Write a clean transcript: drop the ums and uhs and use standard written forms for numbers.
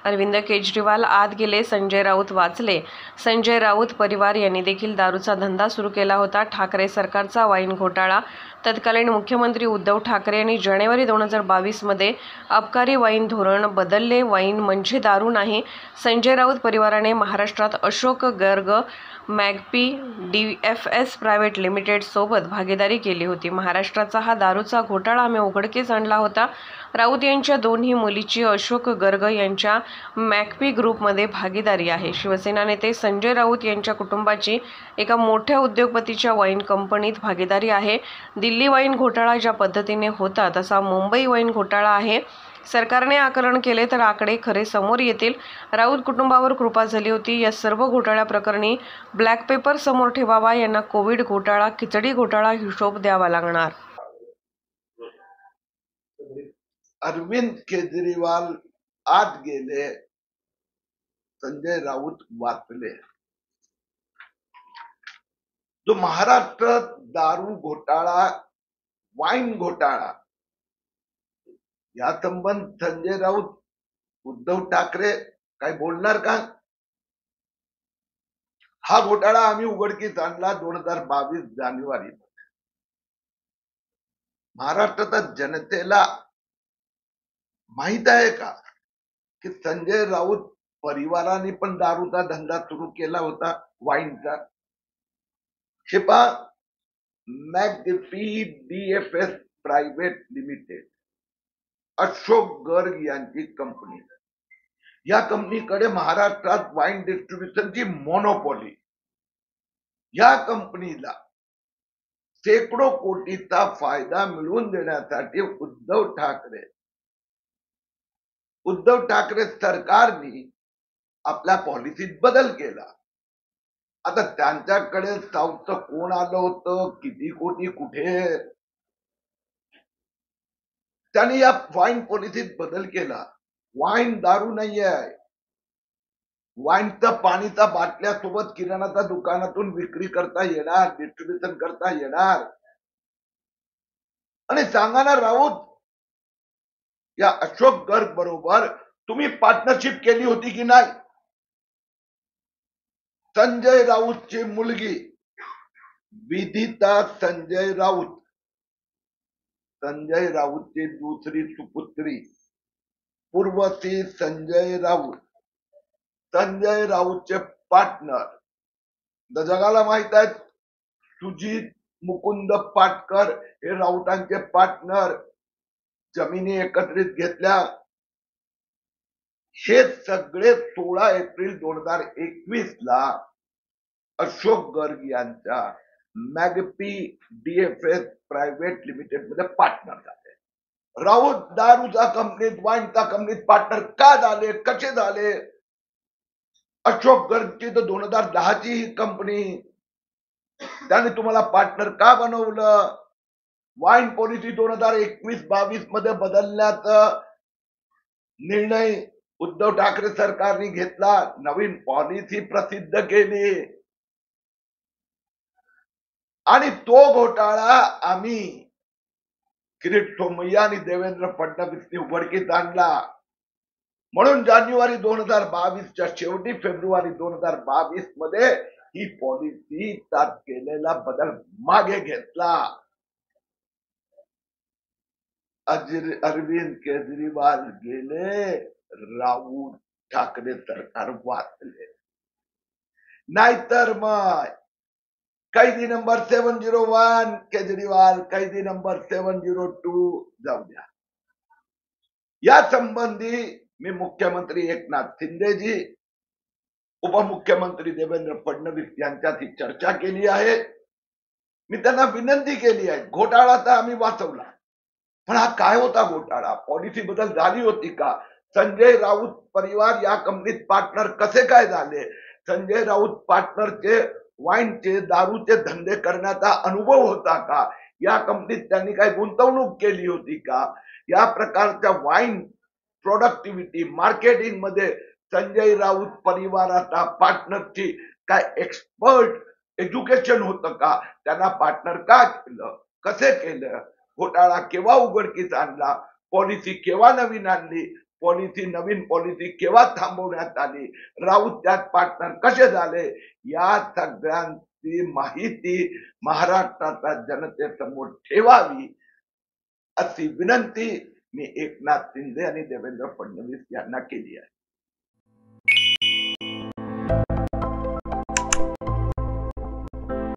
अरविंद केजरीवाल आत गेले, संजय राऊत वाचले. संजय राऊत परिवार यांनी देखील दारूचा धंदा सुरू केला होता. ठाकरे सरकारचा वाईन घोटाळा. तत्कालीन मुख्यमंत्री उद्धव ठाकरे यांनी जानेवारी 2022 मध्ये अबकारी वाईन धोरण बदलले. वाईन म्हणजे दारू नाही. संजय राऊत परिवाराने महाराष्ट्रात Ashok Garg, magpie DFS private limited सोबत भागीदारी केली होती. महाराष्ट्राचा हा दारूचा घोटाळा आम्ही उघडकीस आणला होता. राऊत यांच्या दोन्ही मुलीची अशोक गर्ग यांच्या मॅगपी ग्रुपमध्ये भागीदारी आहे. शिवसेना नेते संजय राऊत यांच्या कुटुंबाची एका मोठ्या उद्योगपतीच्या वाईन कंपनीत भागीदारी आहे. दिल्ली वाईन घोटाळा ज्या पद्धतीने होता तसा मुंबई वाईन घोटाळा आहे. सरकारने आकलन केले तर आकडे खरे समोर येतील. राऊत कुटुंबावर कृपा झाली होती. या सर्व घोटाळ्याप्रकरणी ब्लॅक पेपर समोर ठेवावा. यांना कोविड घोटाळा, खिचडी घोटाळा हिशोब द्यावा लागणार. अरविंद केजरीवाल आत गेले, संजय राऊत वाचले. जो महाराष्ट्रात दारू घोटाळा, वाईन घोटाळा या संबंध संजय राऊत, उद्धव ठाकरे काय बोलणार का? हा घोटाळा आम्ही उघडकीस आणला 2022 जानेवारी. महाराष्ट्राच्या जनतेला माहित आहे का की संजय राऊत परिवाराने पण दारूचा धंदा सुरू केला होता, वाईनचा. हे पहा, magpie DFS private limited, Ashok Garg यांची कंपनी. या कंपनीकडे महाराष्ट्रात वाईन डिस्ट्रीब्युशनची मोनोपॉली. या कंपनीला शेकडो कोटीचा फायदा मिळवून देण्यासाठी उद्धव ठाकरे सरकारने आपल्या पॉलिसीत बदल केला. आता त्यांच्याकडे साऊथचं कोण आलं होतं, किती कोटी कुठे, त्यांनी या वाईन पॉलिसीत बदल केला. वाईन दारू नाही आहे. वाईनचं पाणीचा बाटल्यासोबत किराणाच्या दुकानातून विक्री करता येणार, डिस्ट्रीब्युशन करता येणार. आणि सांगा ना राऊत, या अशोक गर्ग बरोबर तुम्ही पार्टनरशिप केली होती की नाही? संजय राऊतची मुलगी विदिता संजय राऊत, संजय राऊतची दुसरी सुपुत्री पूर्वती संजय राऊत, संजय राऊतचे पार्टनर जगाला माहित आहे, सुजित मुकुंद पाटकर हे राऊतांचे पार्टनर. जमिनी एकत्रित घेतल्या. हे सगळे 16 एप्रिल 2021 ला अशोक गर्ग यांच्या मॅगपी DFS प्रायव्हेट लिमिटेड मध्ये पार्टनर झाले. राऊत दारूचा कंपनीत, वाईनचा कंपनीत पार्टनर का झाले, कसे झाले? अशोक गर्गची तर 2010ची ही कंपनी, त्याने तुम्हाला पार्टनर का बनवलं? वाईन पॉलिसी 2021-22 मध्ये बदलण्याचा निर्णय उद्धव ठाकरे सरकारने घेतला. नवीन पॉलिसी प्रसिद्ध केली आणि तो घोटाळा आम्ही किरीट सोमय्या आणि देवेंद्र फडणवीसने उघडकीस आणला. म्हणून जानेवारी 2022च्या शेवटी फेब्रुवारी 2022 मध्ये ही पॉलिसी त्यात केलेला बदल मागे घेतला. अरविंद केजरीवाल गेले, राऊत ठाकरे सरकार वाचले. नाहीतर मग कैदी नंबर 701 केजरीवाल, कैदी नंबर 702 जाऊ द्या. या संबंधी मी मुख्यमंत्री एकनाथ शिंदेजी, उपमुख्यमंत्री देवेंद्र फडणवीस यांच्याशी चर्चा केली आहे. मी त्यांना विनंती केली आहे, घोटाळा तर आम्ही वाचवला, पण हा काय होता घोटाळा? पॉलिसी बदल झाली होती का? संजय राऊत परिवार या कंपनीत पार्टनर कसे काय झाले? संजय राऊत पार्टनरचे वाईनचे, दारूचे धंदे करण्याचा अनुभव होता का? या कंपनीत त्यांनी काय गुंतवणूक केली होती का? या प्रकारच्या वाईन प्रोडक्टिव्हिटी मार्केटिंग मध्ये संजय राऊत परिवाराचा पार्टनरची काय एक्सपर्ट एज्युकेशन होतं का? त्यांना पार्टनर का केलं, कसे केलं? घोटाळा केव्हा उघडकीस आणला? पॉलिसी केव्हा नवीन आणली? पॉलिसी, नवीन पॉलिसी केव्हा थांबवण्यात आली, राऊत त्यात पार्टनर कसे झाले, या सगळ्यांची माहिती महाराष्ट्राच्या जनतेसमोर ठेवावी अशी विनंती मी एकनाथ शिंदे आणि देवेंद्र फडणवीस यांना केली आहे.